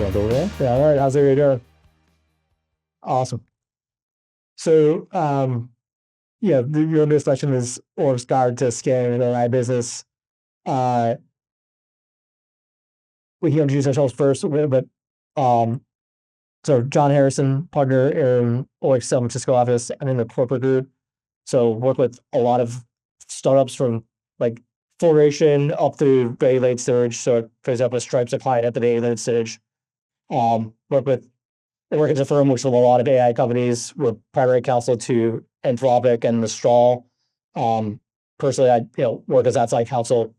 Yeah, all right. How's everybody doing? Awesome. So, your new session is Orrick's Guide to Scaling an AI Business. Uh, we can introduce ourselves first, but um, so John Harrison, partner in Orrick's San Francisco office and in the corporate group. So work with a lot of startups from like formation up through very late stage. So for example, Stripe's a client at the very late stage. Work with I work at a firm which with a lot of AI companies. We're primary counsel to Anthropic and Mistral. Personally, I work as outside counsel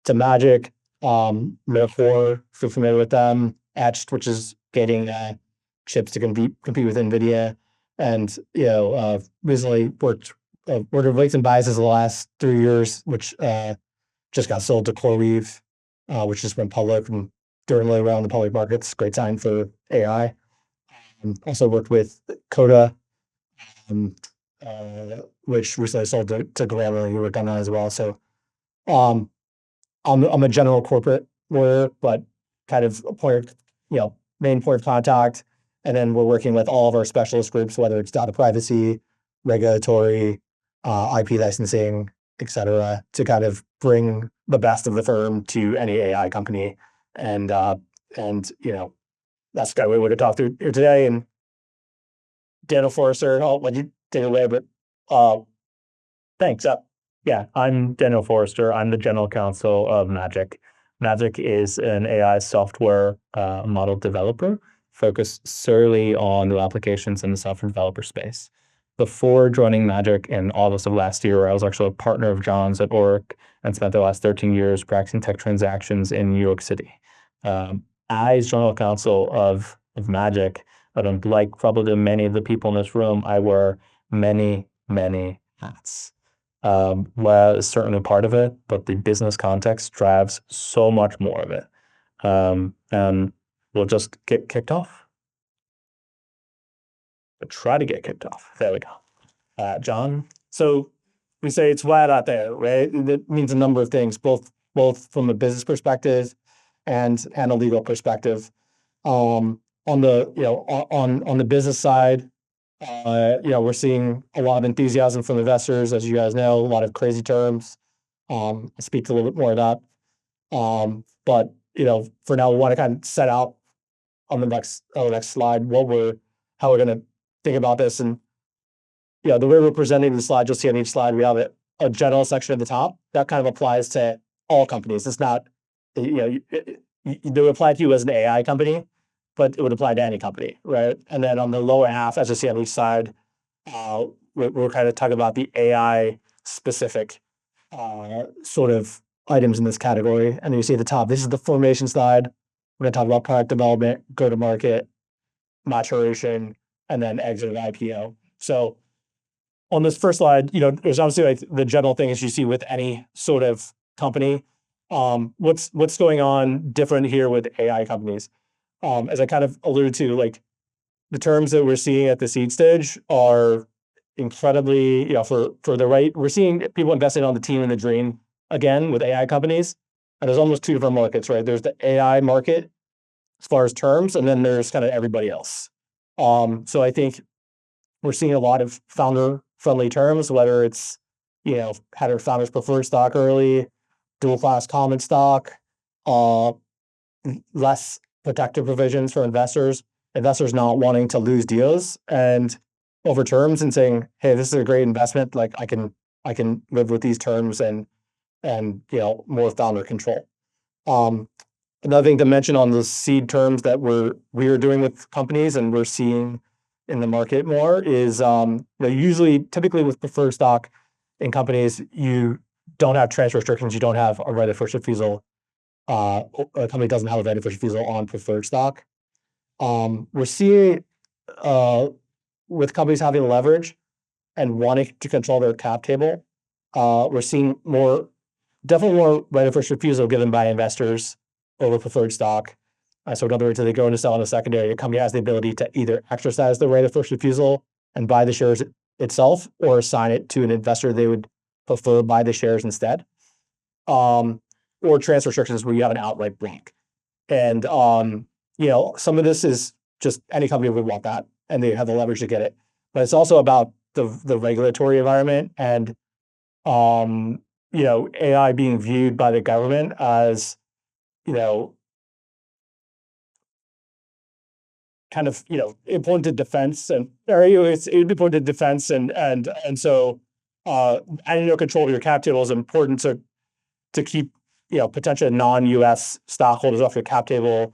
to Magic, Metaphor, if you're familiar with them, Etched, which is getting chips to compete with NVIDIA, and recently worked with Weights and Biases the last 3 years, which just got sold to CoreWeave, which just went public and doing really well in the public markets. Great sign for AI. Also worked with Coda, which recently sold to Grammarly. You worked on that as well. So I'm a general corporate lawyer, but kind of main point of contact. And then we're working with all of our specialist groups, whether it's data privacy, regulatory, IP licensing, et cetera, to kind of bring the best of the firm to any AI company. And that's kind of what we're going to talk through here today. And Daniel Forrester, I'll let you take it away, but thanks. Yeah, I'm Daniel Forrester. I'm the general counsel of Magic. Magic is an AI software model developer focused solely on new applications in the software developer space. Before joining Magic in August of last year, I was actually a partner of John's at Orrick and spent the last 13 years practicing tech transactions in New York City. As general counsel of Magic, I don't like probably many of the people in this room, I wear many, many hats. Law is certainly part of it, but the business context drives so much more of it. And we'll just get kicked off. We'll try to get kicked off. There we go. John? So we say it's wet out there, right? It means a number of things, both from a business perspective and a legal perspective. On the business side, we're seeing a lot of enthusiasm from investors, as you guys know, a lot of crazy terms. I'll speak to a little bit more of that. But for now, we want to kind of set out on the next slide how we're going to think about this. And the way we're presenting the slide, you'll see on each slide, we have a general section at the top that kind of applies to all companies. It's not, they would apply to you as an AI company, but it would apply to any company, right? And then on the lower half, as you see on each side, we're kind of talking about the AI specific sort of items in this category. And then you see at the top, this is the formation slide. We're going to talk about product development, go-to-market, maturation, and then exit of IPO. So on this first slide, there's obviously like the general thing as you see with any sort of company. What's going on different here with AI companies? As I kind of alluded to, like the terms that we're seeing at the seed stage are incredibly, for the right, we're seeing people investing on the team and the dream again with AI companies. And there's almost two different markets, right? There's the AI market as far as terms, and then there's kind of everybody else. So I think we're seeing a lot of founder-friendly terms, whether it's, had our founders preferred stock early, dual-class common stock, less protective provisions for investors not wanting to lose deals, and over terms and saying, hey, this is a great investment. Like I can live with these terms and more founder control. Another thing to mention on the seed terms that we are doing with companies and we're seeing in the market more is typically with preferred stock in companies, you don't have transfer restrictions, you don't have a right of first refusal. A company doesn't have a right of first refusal on preferred stock. We're seeing with companies having leverage and wanting to control their cap table, we're seeing definitely more right of first refusal given by investors over preferred stock. So in other words, if they go into sell on a secondary, a company has the ability to either exercise the right of first refusal and buy the shares itself, or assign it to an investor they would prefer buy the shares instead. Or transfer restrictions where you have an outright block. And some of this is just any company would want that, and they have the leverage to get it. But it's also about the regulatory environment and AI being viewed by the government as you know kind of important to defense and it's important to defense and so having control of your cap table is important to keep potential non-US stockholders off your cap table,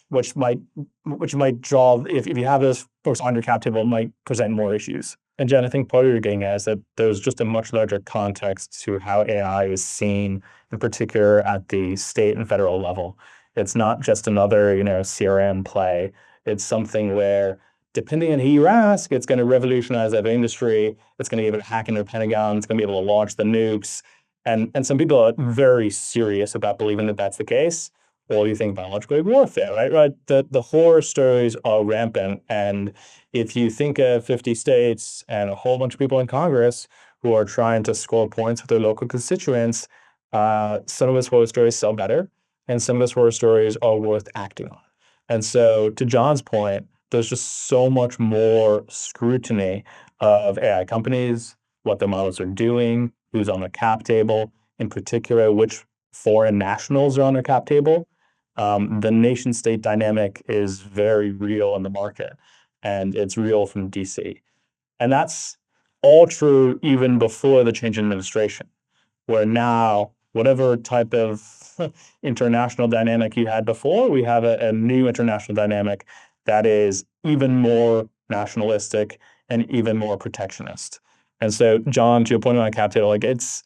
which might draw if you have those folks on your cap table, it might present more issues. And Jen, I think part of your getting at is that there's just a much larger context to how AI is seen, in particular at the state and federal level. It's not just another, CRM play. It's something where, depending on who you ask, it's going to revolutionize that industry. It's going to be able to hack into the Pentagon. It's going to be able to launch the nukes. And some people are very serious about believing that that's the case. Well, you think biological warfare, right? The horror stories are rampant. And if you think of 50 states and a whole bunch of people in Congress who are trying to score points with their local constituents, some of those horror stories sell better, and some of those horror stories are worth acting on. And so, to John's point, there's just so much more scrutiny of AI companies, what their models are doing, who's on the cap table, in particular, which foreign nationals are on their cap table. The nation state dynamic is very real in the market, and it's real from DC. And that's all true even before the change in administration, where now, whatever type of international dynamic you had before, we have a new international dynamic that is even more nationalistic and even more protectionist. And so, John, to your point on cap table, it's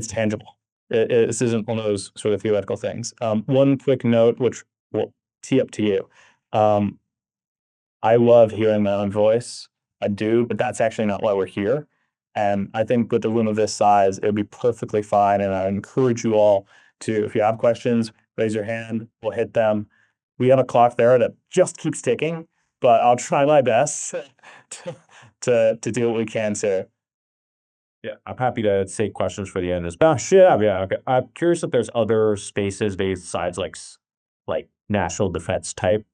tangible. This isn't one of those sort of theoretical things. One quick note, which will tee up to you. I love hearing my own voice. I do, but that's actually not why we're here. And I think with a room of this size, it would be perfectly fine. And I encourage you all to, if you have questions, raise your hand. We'll hit them. We have a clock there that just keeps ticking, but I'll try my best to do what we can to. Yeah, I'm happy to take questions for the end. Yeah. Okay. I'm curious if there's other spaces besides like national defense type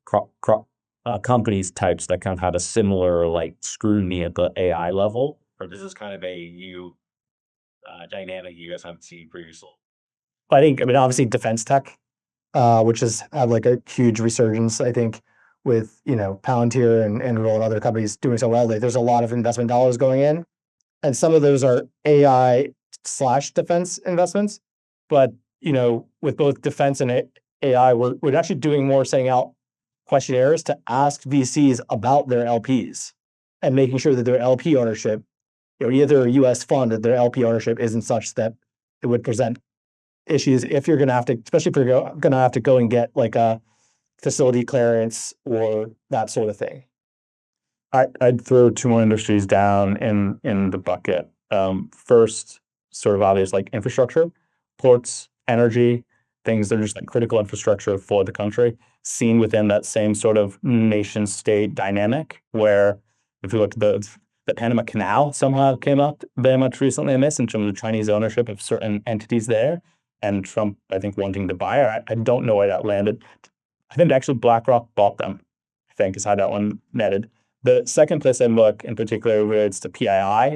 companies types that kind of had a similar scrutiny at the AI level, or this is kind of a new dynamic you guys haven't seen previously. I mean, obviously defense tech, which has had a huge resurgence, I think, with Palantir and other companies doing so well. There's a lot of investment dollars going in. And some of those are AI/defense investments. But, with both defense and AI, we're actually doing more, sending out questionnaires to ask VCs about their LPs and making sure that their LP ownership, either a US fund, that their LP ownership isn't such that it would present issues if you're going to have to, especially if you're going to have to go and get a facility clearance or that sort of thing. I'd throw two more industries down in the bucket. First, sort of obvious, infrastructure, ports, energy, things that are just critical infrastructure for the country, seen within that same sort of nation state dynamic, where if you look at the Panama Canal somehow came up very much recently in this in terms of Chinese ownership of certain entities there, and Trump, I think, wanting to buy it. I don't know where that landed. I think actually BlackRock bought them, I think is how that one netted. The second place I look in particular relates to PII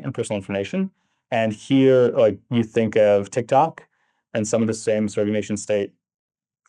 and personal information. And here, you think of TikTok and some of the same sort of nation state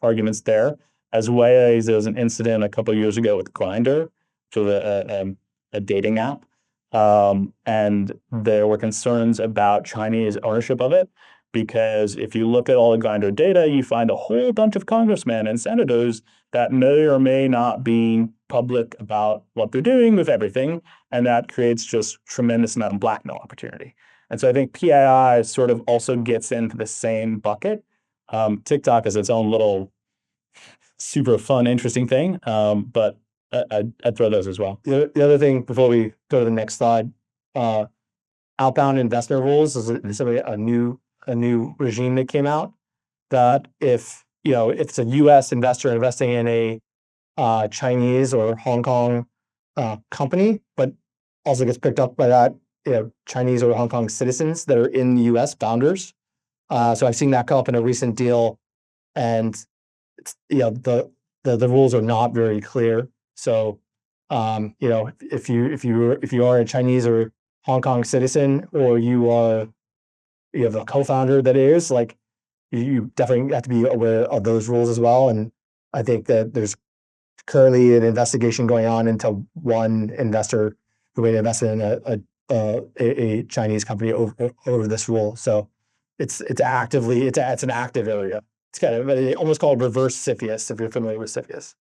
arguments there, as well as there was an incident a couple of years ago with Grindr, which was a dating app. And there were concerns about Chinese ownership of it, because if you look at all the Grindr data, you find a whole bunch of congressmen and senators that may or may not be public about what they're doing with everything, and that creates just tremendous amount of blackmail opportunity. And so I think PII sort of also gets into the same bucket. TikTok is its own little super fun, interesting thing, but I'd throw those as well. The other thing before we go to the next slide, outbound investor rules is a new regime that came out that if it's a U.S. investor investing in a Chinese or Hong Kong company, but also gets picked up by that Chinese or Hong Kong citizens that are in the U.S. founders. So I've seen that come up in a recent deal, and it's, the the rules are not very clear. So, if you are a Chinese or Hong Kong citizen, or you have a co-founder that is, like, you definitely have to be aware of those rules as well. And I think that there's currently an investigation going on into one investor who made an investment in a Chinese company over this rule. So it's an active area. It's kind of almost called reverse CFIUS, if you're familiar with CFIUS.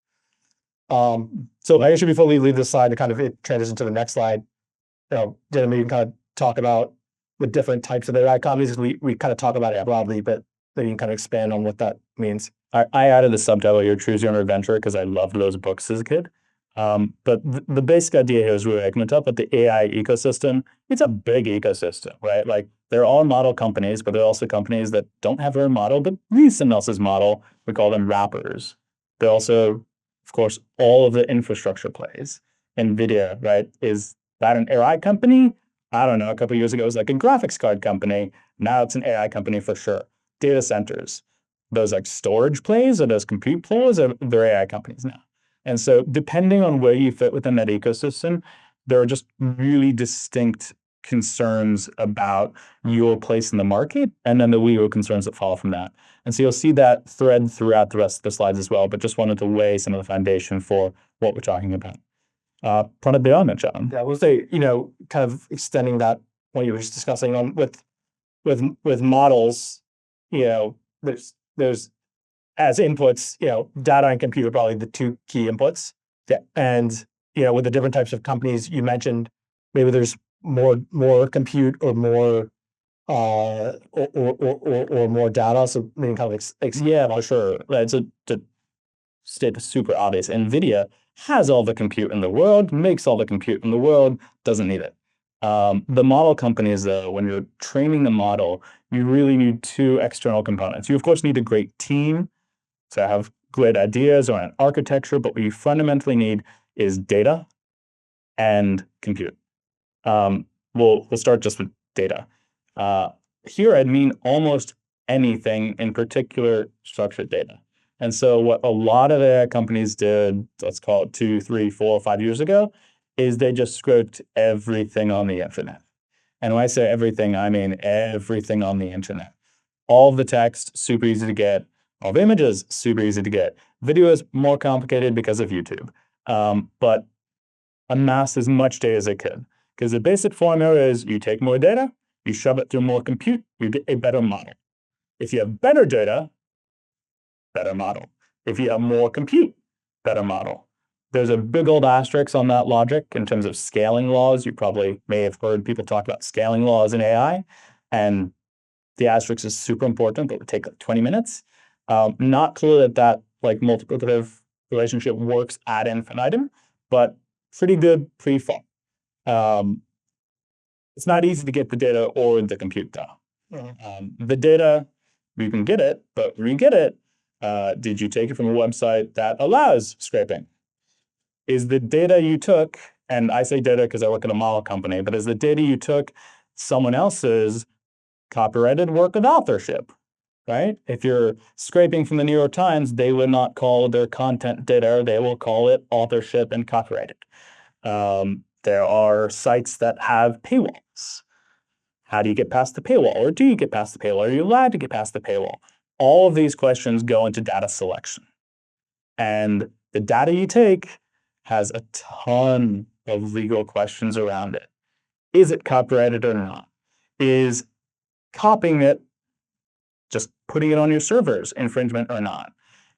So I guess before we leave this slide to kind of transition to the next slide, Jenna, maybe you can kind of talk about the different types of AI companies. We kind of talk about it broadly, but maybe you can kind of expand on what that means. I added the subtitle here, Choose Your Own Adventure, because I loved those books as a kid. But the basic idea here is really open up, but the AI ecosystem, it's a big ecosystem, right? Like, they're all model companies, but they're also companies that don't have their own model, but use someone else's model. We call them wrappers. They're also, of course, all of the infrastructure plays. NVIDIA, right? Is that an AI company? I don't know. A couple of years ago, it was like a graphics card company. Now it's an AI company for sure. Data centers, those like storage plays or those compute plays, they're AI companies now. And so depending on where you fit within that ecosystem, there are just really distinct concerns about your place in the market, and then the legal concerns that follow from that. And so you'll see that thread throughout the rest of the slides as well, but just wanted to lay some of the foundation for what we're talking about. Pranab, beyond that, John. Yeah, we'll say, kind of extending that what you were just discussing on with models, there's as inputs, data and compute are probably the two key inputs. Yeah. And, with the different types of companies you mentioned, maybe there's more compute or more or more data. So maybe kind of yeah, for sure. Right. So to state the super obvious, NVIDIA has all the compute in the world, makes all the compute in the world, doesn't need it. The model companies, though, when you're training the model, you really need two external components. You, of course, need a great team to have great ideas or an architecture, but what you fundamentally need is data and compute. We'll start just with data. Here, I'd mean almost anything, in particular structured data. And so what a lot of AI companies did, let's call it 2, 3, 4, 5 years ago, is they just scraped everything on the internet. And when I say everything, I mean everything on the internet. All of the text, super easy to get. All the images, super easy to get. Video is more complicated because of YouTube. But amass as much data as they could. Because the basic formula is you take more data, you shove it through more compute, you get a better model. If you have better data, better model. If you have more compute, better model. There's a big old asterisk on that logic in terms of scaling laws. You probably may have heard people talk about scaling laws in AI, and the asterisk is super important, but it would take like 20 minutes. Not clear that like multiplicative relationship works ad infinitum, but pretty good pre-fall. It's not easy to get the data or the compute though. The data, you can get it, but when you get it, did you take it from a website that allows scraping? Is the data you took, and I say data because I work at a model company, but is the data you took someone else's copyrighted work of authorship, right? If you're scraping from the New York Times, they would not call their content data, they will call it authorship and copyrighted. There are sites that have paywalls. How do you get past the paywall? Or do you get past the paywall? Are you allowed to get past the paywall? All of these questions go into data selection. And the data you take has a ton of legal questions around it. Is it copyrighted or not? Is copying it, just putting it on your servers, infringement or not?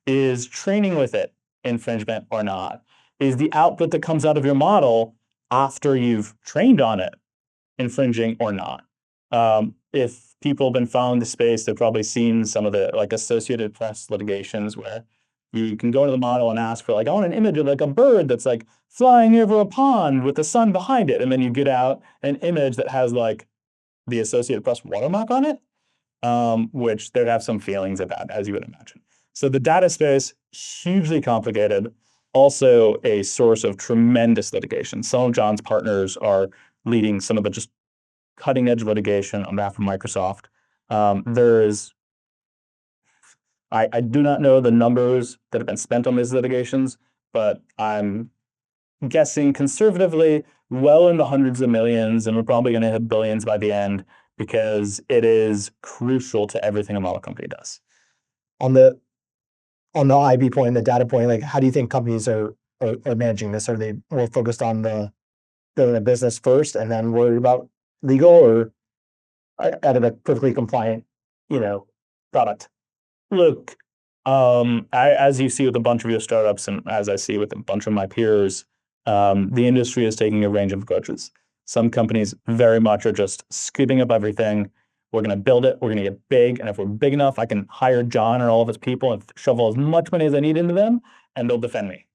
Is training with it infringement or not? Is the output that comes out of your model after you've trained on it infringing or not? If people have been following the space, they've probably seen some of the like Associated Press litigations where you can go into the model and ask for like, I want an image of like a bird that's like flying over a pond with the sun behind it. And then you get out an image that has like the Associated Press watermark on it, which they'd have some feelings about, as you would imagine. So the data space, hugely complicated, also a source of tremendous litigation. Some of John's partners are leading some of the just cutting edge litigation on behalf of Microsoft. There is I do not know the numbers that have been spent on these litigations, but I'm guessing conservatively well in the hundreds of millions, and we're probably going to hit billions by the end because it is crucial to everything a model company does. On the IB point, the data point, like how do you think companies are managing this? Are they more focused on building a business first and then worried about legal, or out of a perfectly compliant, product? Look, as you see with a bunch of your startups, and as I see with a bunch of my peers, the industry is taking a range of approaches. Some companies very much are just scooping up everything. We're going to build it. We're going to get big. And if we're big enough, I can hire John and all of his people and shovel as much money as I need into them, and they'll defend me.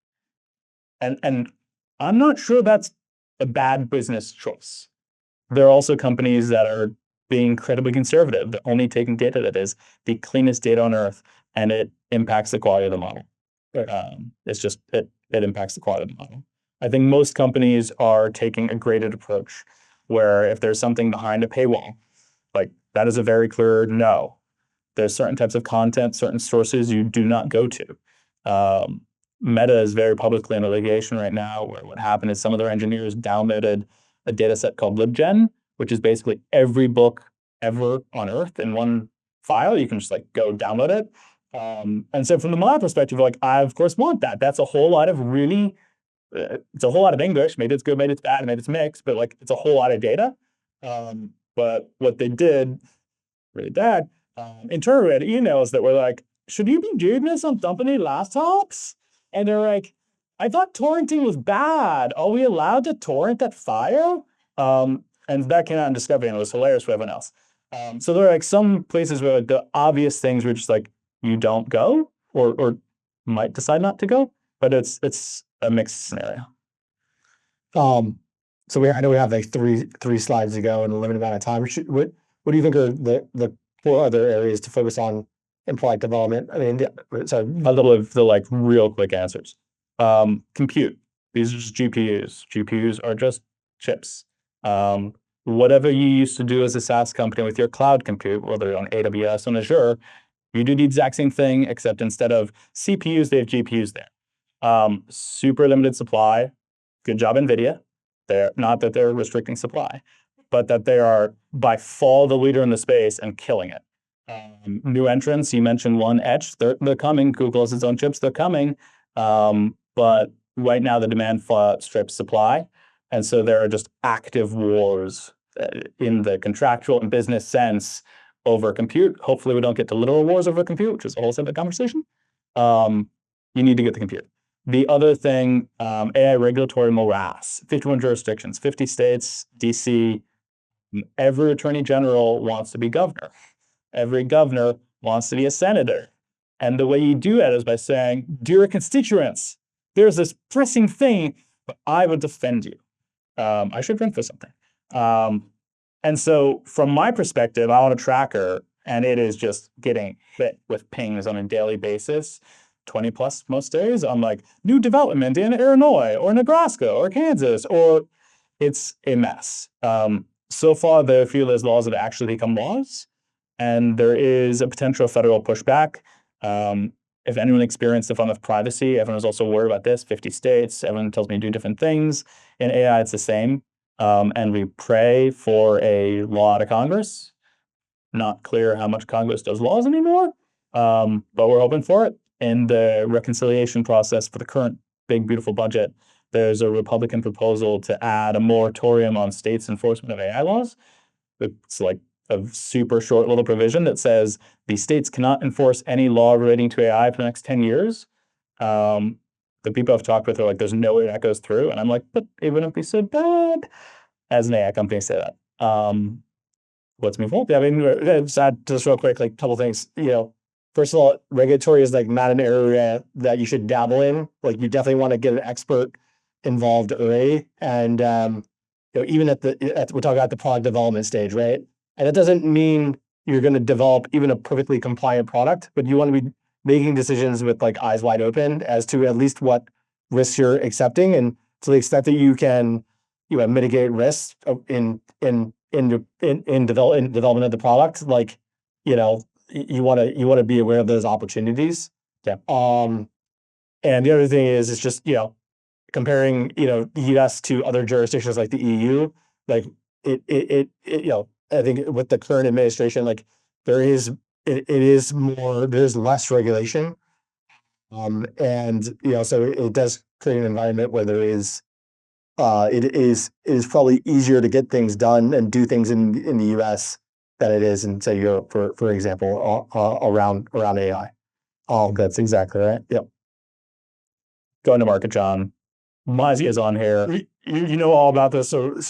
And I'm not sure that's a bad business choice. There are also companies that are being incredibly conservative. They're only taking data that is the cleanest data on earth, and it impacts the quality of the model. It impacts the quality of the model. I think most companies are taking a graded approach where if there's something behind a paywall, like that is a very clear no. There's certain types of content, certain sources you do not go to. Meta is very publicly in litigation right now where what happened is some of their engineers downloaded a data set called LibGen, which is basically every book ever on earth in one file. You can just like go download it. And so from the model perspective, like I of course want that. That's a whole lot of really, it's a whole lot of English. Maybe it's good, maybe it's bad, maybe it's mixed, but like it's a whole lot of data. But what they did really bad, internally we had emails that were like, should you be doing this on company laptops? And they're like, I thought torrenting was bad. Are we allowed to torrent that file? And that came out in Discovery and it was hilarious for everyone else. So there are like some places where like, the obvious things were just like, you don't go or might decide not to go, but it's a mixed scenario. So I know we have like three slides to go and a limited amount of time. What do you think are the 4 other areas to focus on in product development? I mean, so A little of the like real quick answers. Compute. These are just GPUs. GPUs are just chips. Whatever you used to do as a SaaS company with your cloud compute, whether on AWS or Azure, you do the exact same thing, except instead of CPUs, they have GPUs there. Super limited supply. Good job, NVIDIA. They're not that they're restricting supply, but that they are by far the leader in the space and killing it. New entrants, you mentioned one, Etch, they're coming. Google has its own chips, they're coming. But right now the demand strips supply. And so there are just active wars in the contractual and business sense over compute. Hopefully we don't get to literal wars over compute, which is a whole separate conversation. You need to get the compute. The other thing, AI regulatory morass, 51 jurisdictions, 50 states, DC, every attorney general wants to be governor. Every governor wants to be a senator. And the way you do that is by saying, dear constituents, there's this pressing thing, but I will defend you. I should run for something. And so from my perspective, I want a tracker, and it is just getting hit with pings on a daily basis. 20 plus most days. I'm like, new development in Illinois or Nebraska or Kansas, or it's a mess. So far, there are few of those laws that actually become laws, and there is a potential federal pushback. If anyone experienced the fun of privacy, everyone is also worried about this. 50 states, everyone tells me to do different things. In AI, it's the same. And we pray for a law out of Congress. Not clear how much Congress does laws anymore, but we're hoping for it. In the reconciliation process for the current big, beautiful budget, there's a Republican proposal to add a moratorium on states' enforcement of AI laws. It's like a super short little provision that says the states cannot enforce any law relating to AI for the next 10 years. The people I've talked with are like, there's no way that goes through. And I'm like, but it wouldn't be so bad as an AI company say that. What's me fault? I mean, just real quick, like a couple things, First of all, regulatory is like not an area that you should dabble in. Like you definitely want to get an expert involved early, and even we're talking about the product development stage, right? And that doesn't mean you're going to develop even a perfectly compliant product, but you want to be making decisions with like eyes wide open as to at least what risks you're accepting, and to the extent that you can, mitigate risks in development of the product, like you want to be aware of those opportunities. Yeah. And the other thing is, it's just, comparing, the US to other jurisdictions like the EU, like I think with the current administration, like there's less regulation. And, so it does create an environment where it is probably easier to get things done and do things in the US than it is in, say, Europe, for example, around AI. That's exactly right. Yep. Going to market, John. Mozzie is on here. You know all about this. What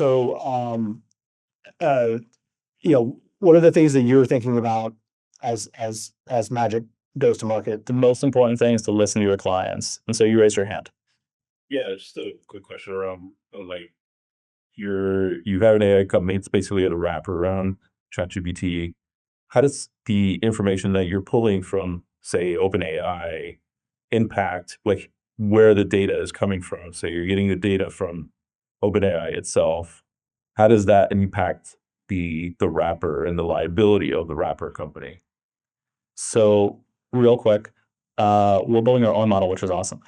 are the things that you're thinking about as Magic goes to market? The most important thing is to listen to your clients. And so you raise your hand. Yeah, just a quick question around like you have an AI company. It's basically a wrapper around ChatGPT. How does the information that you're pulling from, say, OpenAI impact like where the data is coming from? So you're getting the data from OpenAI itself. How does that impact the wrapper and the liability of the wrapper company? So real quick, we're building our own model, which is awesome.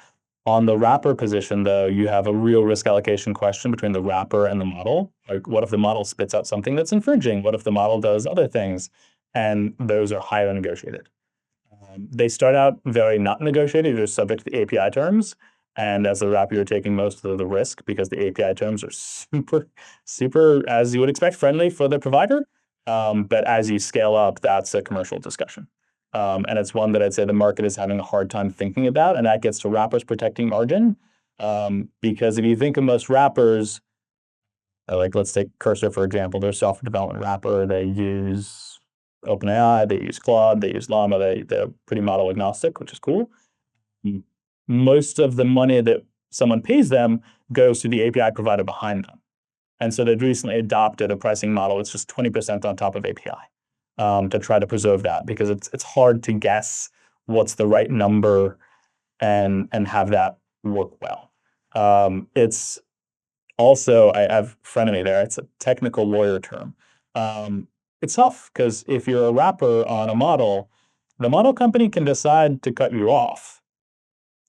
On the wrapper position, though, you have a real risk allocation question between the wrapper and the model. Like, what if the model spits out something that's infringing? What if the model does other things? And those are highly negotiated. They start out very not negotiated. You're subject to the API terms. And as the wrapper, you're taking most of the risk because the API terms are super, as you would expect, friendly for the provider. But as you scale up, that's a commercial discussion. And it's one that I'd say the market is having a hard time thinking about, and that gets to wrappers protecting margin. Because if you think of most wrappers, like let's take Cursor, for example, their software development wrapper, they use OpenAI, they use Claude, they use Llama, they're pretty model agnostic, which is cool. Most of the money that someone pays them goes to the API provider behind them. And so they've recently adopted a pricing model that's just 20% on top of API. To try to preserve that, because it's hard to guess what's the right number and have that work well. It's also, I have frenemy there. It's a technical lawyer term. It's tough because if you're a wrapper on a model, the model company can decide to cut you off.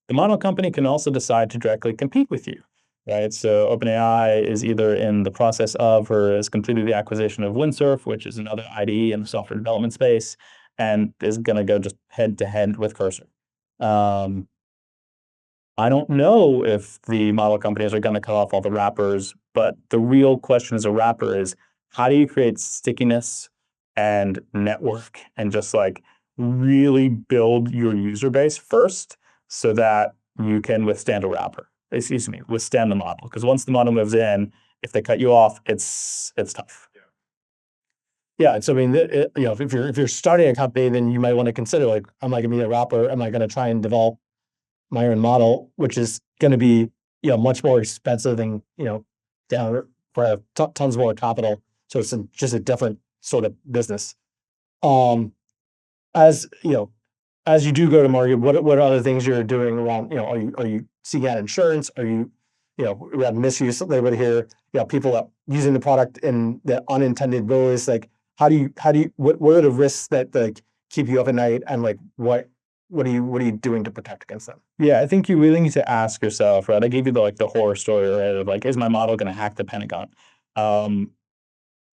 The model company can also decide to directly compete with you. Right, so OpenAI is either in the process of or has completed the acquisition of Windsurf, which is another IDE in the software development space, and is going to go just head to head with Cursor. I don't know if the model companies are going to cut off all the wrappers, but the real question as a wrapper is, how do you create stickiness and network and just like really build your user base first so that you can withstand a wrapper? Withstand the model. Because once the model moves in, if they cut you off, it's tough. Yeah, and so I mean, if you're starting a company, then you might want to consider, like, am I going to be a wrapper? Am I going to try and develop my own model, which is going to be much more expensive than down for tons more capital. So it's just a different sort of business. As you do go to market, what other things you're doing around? Are you seeking out insurance? Are you we have misuse labor here. People that using the product in the unintended ways. Like, what are the risks that like keep you up at night, and like what are you doing to protect against them? Yeah, I think you really need to ask yourself, right? I gave you the horror story, right? Of like, is my model going to hack the Pentagon?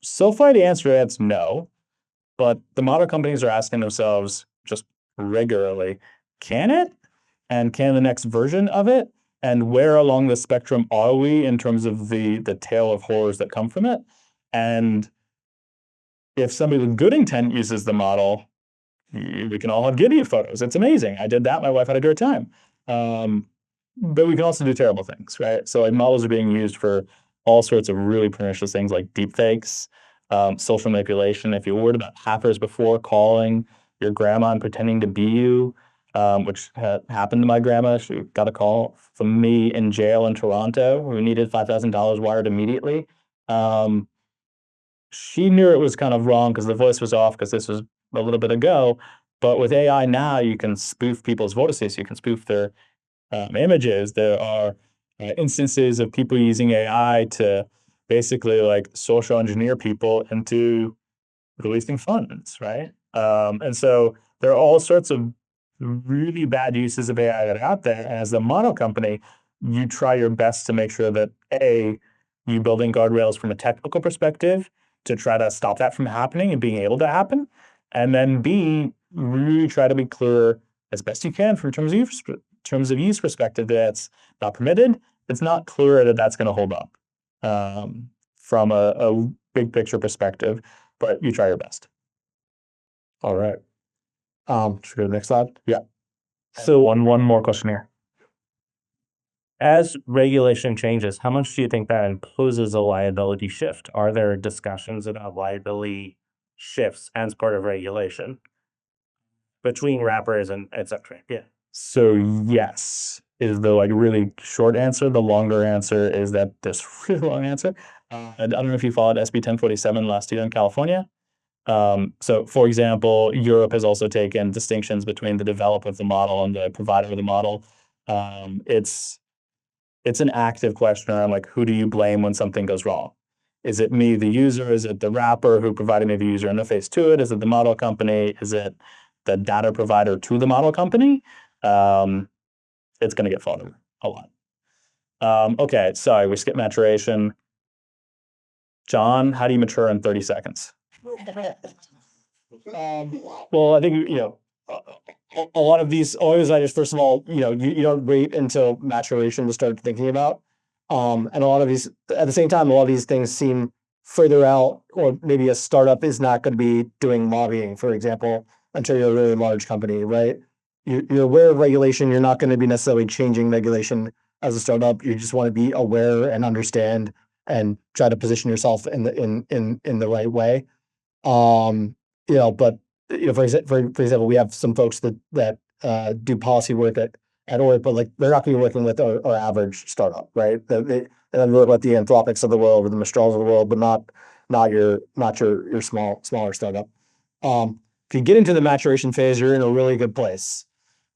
So far, the answer is no. But the model companies are asking themselves just regularly, can it? And can the next version of it? And where along the spectrum are we in terms of the tale of horrors that come from it? And if somebody with good intent uses the model, we can all have giddy photos. It's amazing. I did that. My wife had a great time. But we can also do terrible things, right? So like, models are being used for all sorts of really pernicious things like deepfakes, social manipulation. If you're worried about hackers before, calling your grandma and pretending to be you, which happened to my grandma. She got a call from me in jail in Toronto who needed $5,000 wired immediately. She knew it was kind of wrong because the voice was off because this was a little bit ago. But with AI now, you can spoof people's voices. You can spoof their images. There are instances of people using AI to basically like social engineer people into releasing funds, right? And so there are all sorts of really bad uses of AI that are out there. And as a model company, you try your best to make sure that A, you building guardrails from a technical perspective to try to stop that from happening and being able to happen. And then B, really try to be clear as best you can from terms of use perspective that it's not permitted. It's not clear that that's going to hold up from a big picture perspective, but you try your best. All right. Should we go to the next slide? Yeah. So one more question here. As regulation changes, how much do you think that imposes a liability shift? Are there discussions about liability shifts as part of regulation between wrappers and et cetera? Yeah. So yes is the really short answer. The longer answer is that this really long answer. I don't know if you followed SB 1047 last year in California. So for example, Europe has also taken distinctions between the developer of the model and the provider of the model. It's an active question around who do you blame when something goes wrong? Is it me, the user? Is it the wrapper who provided me the user interface to it? Is it the model company? Is it the data provider to the model company? It's going to get fought over a lot. Okay, sorry, we skipped maturation. John, how do you mature in 30 seconds? Well, I think, a lot of these items, first of all, you don't wait until maturation to start thinking about. And a lot of these, at the same time, a lot of these things seem further out, or maybe a startup is not going to be doing lobbying, for example, until you're a really large company, right? You're aware of regulation. You're not going to be necessarily changing regulation as a startup. You just want to be aware and understand and try to position yourself in the right way. But for example, we have some folks that do policy work at Orrick, but they're not going to be working with our average startup, right? They work with the Anthropics of the world or the Mistrals of the world, but not your smaller startup. If you get into the maturation phase, you're in a really good place,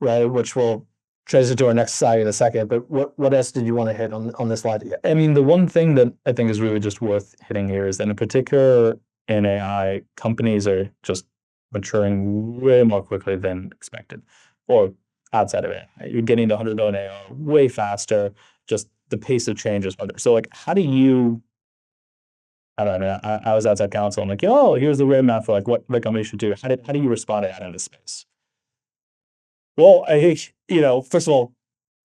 right? Which we'll transition to our next slide in a second. But what else did you want to hit on this slide? I mean, the one thing that I think is really just worth hitting here is that in particular in AI, companies are just maturing way more quickly than expected, or outside of it. You're getting to 100 billion AR way faster. Just the pace of change is harder. So how do you? I don't know. I was outside counsel. I'm here's the roadmap for what the company should do. How do you respond to that in this space? Well, I think first of all,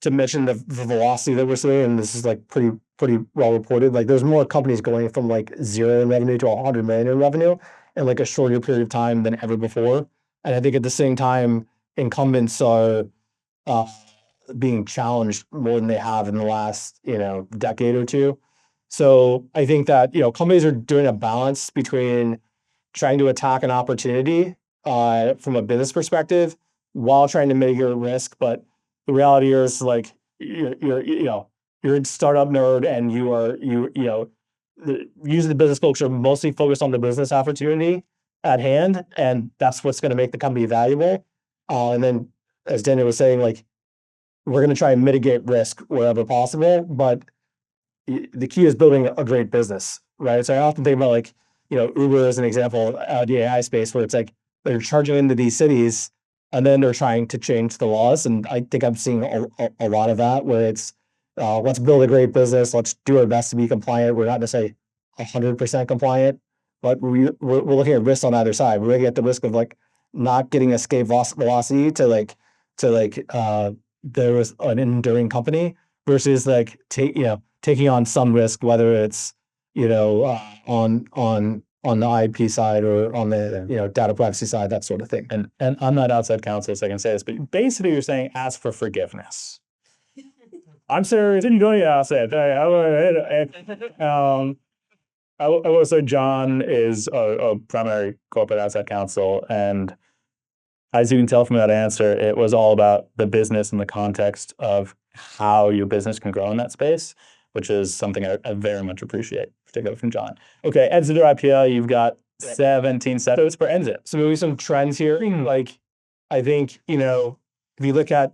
to mention the velocity that we're seeing, and this is pretty well reported. There's more companies going from 0 in revenue to 100 million in revenue in a shorter period of time than ever before. And I think at the same time, incumbents are being challenged more than they have in the last decade or two. So I think that companies are doing a balance between trying to attack an opportunity from a business perspective while trying to mitigate risk. But the reality is you're a startup nerd, and usually the business folks are mostly focused on the business opportunity at hand, and that's what's going to make the company valuable. And then, as Daniel was saying, we're going to try and mitigate risk wherever possible, but the key is building a great business, right? So I often think about Uber as an example, the AI space, where it's they're charging into these cities, and then they're trying to change the laws. And I think I'm seeing a lot of that, where it's let's build a great business, let's do our best to be compliant. We're not necessarily 100% compliant, but we're looking at risks on either side. We're looking at the risk of not getting escape velocity to there was an enduring company versus taking on some risk, whether it's on the IP side or on the data privacy side, that sort of thing. And I'm not outside counsel, so I can say this, but basically you're saying ask for forgiveness. I'm serious. You don't I'll say it. I will say John is a primary corporate outside counsel, and as you can tell from that answer, it was all about the business and the context of how your business can grow in that space, which is something I very much appreciate, particularly from John. Okay, exit or IPO, you've got 17 setups per exit. So maybe some trends here. I think, if you look at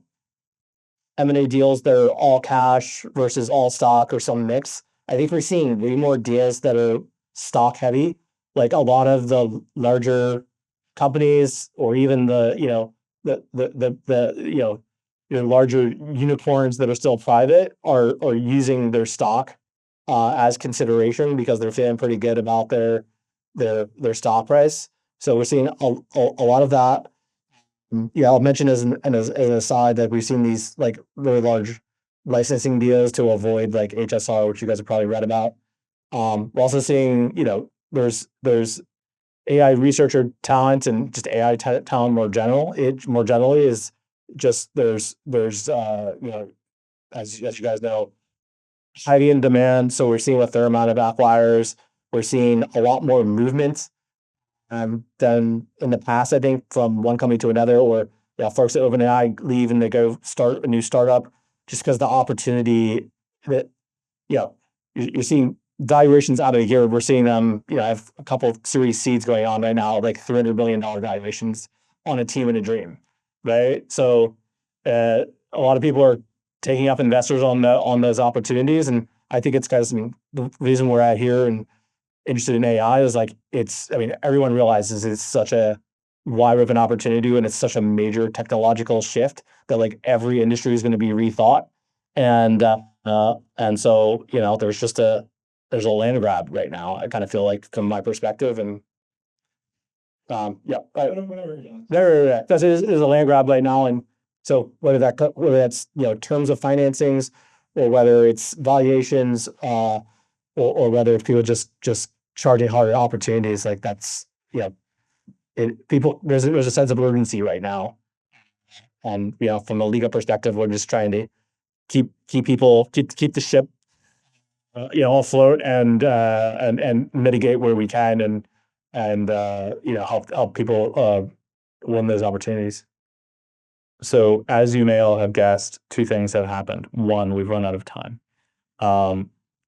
M&A deals that are all cash versus all stock or some mix, I think we're seeing way more deals that are stock heavy. A lot of the larger companies or even the your larger unicorns that are still private are using their stock as consideration because they're feeling pretty good about their stock price. So we're seeing a lot of that. Yeah, I'll mention as an aside that we've seen these like very large licensing deals to avoid like HSR, which you guys have probably read about. We're also seeing, there's AI researcher talent and just AI talent more generally is just as you guys know, highly in demand. So we're seeing a fair amount of acquirers. We're seeing a lot more movement than in the past, I think, from one company to another, or folks at OpenAI leave and they go start a new startup just because the opportunity that you're seeing valuations out of here. We're seeing them, I have a couple of Series C's going on right now, like $300 million valuations on a team in a dream, right? So a lot of people are taking up investors on those opportunities, and I think it's because the reason we're at here and interested in AI is like everyone realizes it's such a wide open opportunity and it's such a major technological shift that like every industry is going to be rethought, and so there's a land grab right now. I kind of feel like from my perspective, and that's it is a land grab right now, and so whether that's terms of financings or whether it's valuations, or whether it's people just charging harder opportunities, like that's there's a sense of urgency right now, and from a legal perspective, we're just trying to keep the ship afloat and mitigate where we can and help people win those opportunities. So as you may all have guessed, two things have happened. One, we've run out of time.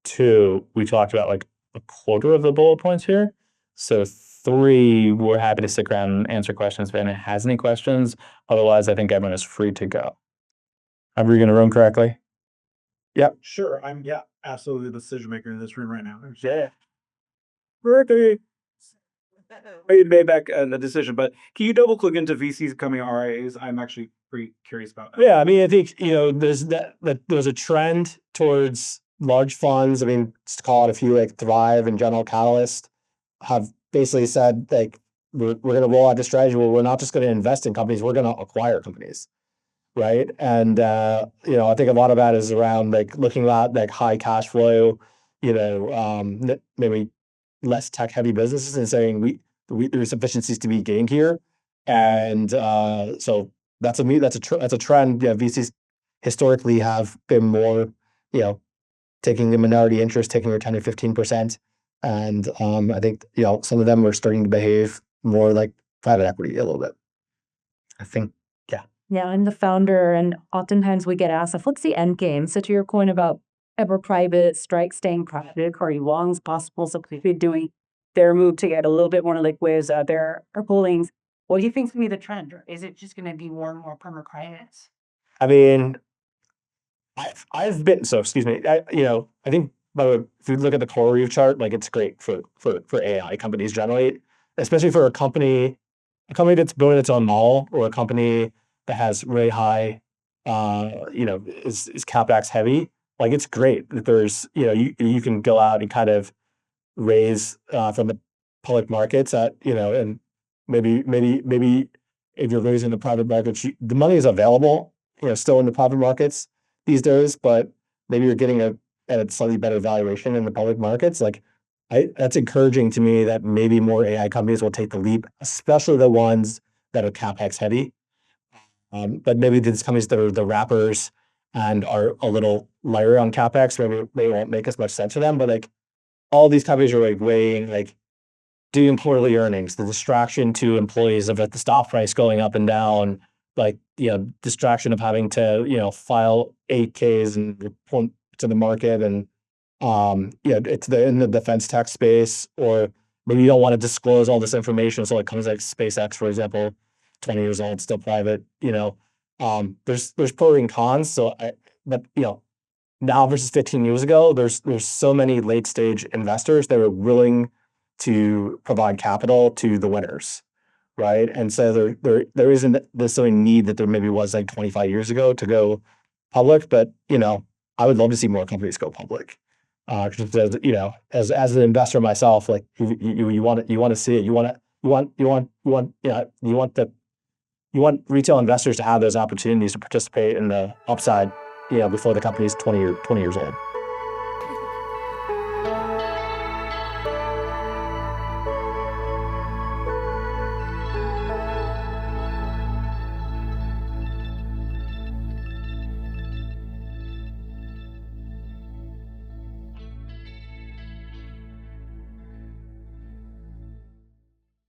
Two, we talked about like a quarter of the bullet points here. So three, we're happy to stick around and answer questions if anyone has any questions. Otherwise, I think everyone is free to go. Are we going to run correctly? Yep. Sure. I'm absolutely the decision maker in this room right now. Yeah. Mercury. You made back the decision, but can you double click into VCs coming RIAs? I'm actually pretty curious about that. Yeah, I think there's a trend towards large funds. Just to call it a few, like Thrive and General Catalyst have basically said like we're going to roll out this strategy where we're not just going to invest in companies, we're going to acquire companies, right? And I think a lot of that is around like looking at like high cash flow, maybe less tech heavy businesses and saying there's efficiencies to be gained here, and so that's a trend. VCs historically have been more, taking a minority interest, taking a 10 or 15%, and I think some of them are starting to behave more like private equity a little bit. I think, yeah. Yeah, I'm the founder, and oftentimes we get asked, what's the end game? So to your point about ever private, Strike staying private, Corey Wong's possible simply doing their move to get a little bit more liquid, their holdings. What do you think is going to be the trend? Or is it just going to be more and more permanent credits? I've been excuse me. I think, by the way, if you look at the CoreWeave chart, like it's great for AI companies generally, especially for a company that's building its own model, or a company that has really high, is CapEx heavy. Like it's great that there's you can go out and kind of raise from the public markets and maybe if you're raising the private markets, the money is available, still in the private markets these days, but maybe you're getting at a slightly better valuation in the public markets. Like that's encouraging to me that maybe more AI companies will take the leap, especially the ones that are CapEx heavy. But maybe these companies that are the wrappers and are a little lighter on CapEx, maybe they won't make as much sense for them. But like all these companies are like weighing like doing quarterly earnings, the distraction to employees of the stock price going up and down, like distraction of having to file 8Ks and report to the market, and it's in the defense tech space, or maybe you don't want to disclose all this information, so it comes like SpaceX, for example, 20 years old, still private. There's pros and cons. But now versus 15 years ago, there's so many late stage investors that are willing to provide capital to the winners, right? And so there isn't necessarily need that there maybe was like 25 years ago to go public, but I would love to see more companies go public. Just as as an investor myself, like you want to see it, you want retail investors to have those opportunities to participate in the upside, before the company's 20 years old.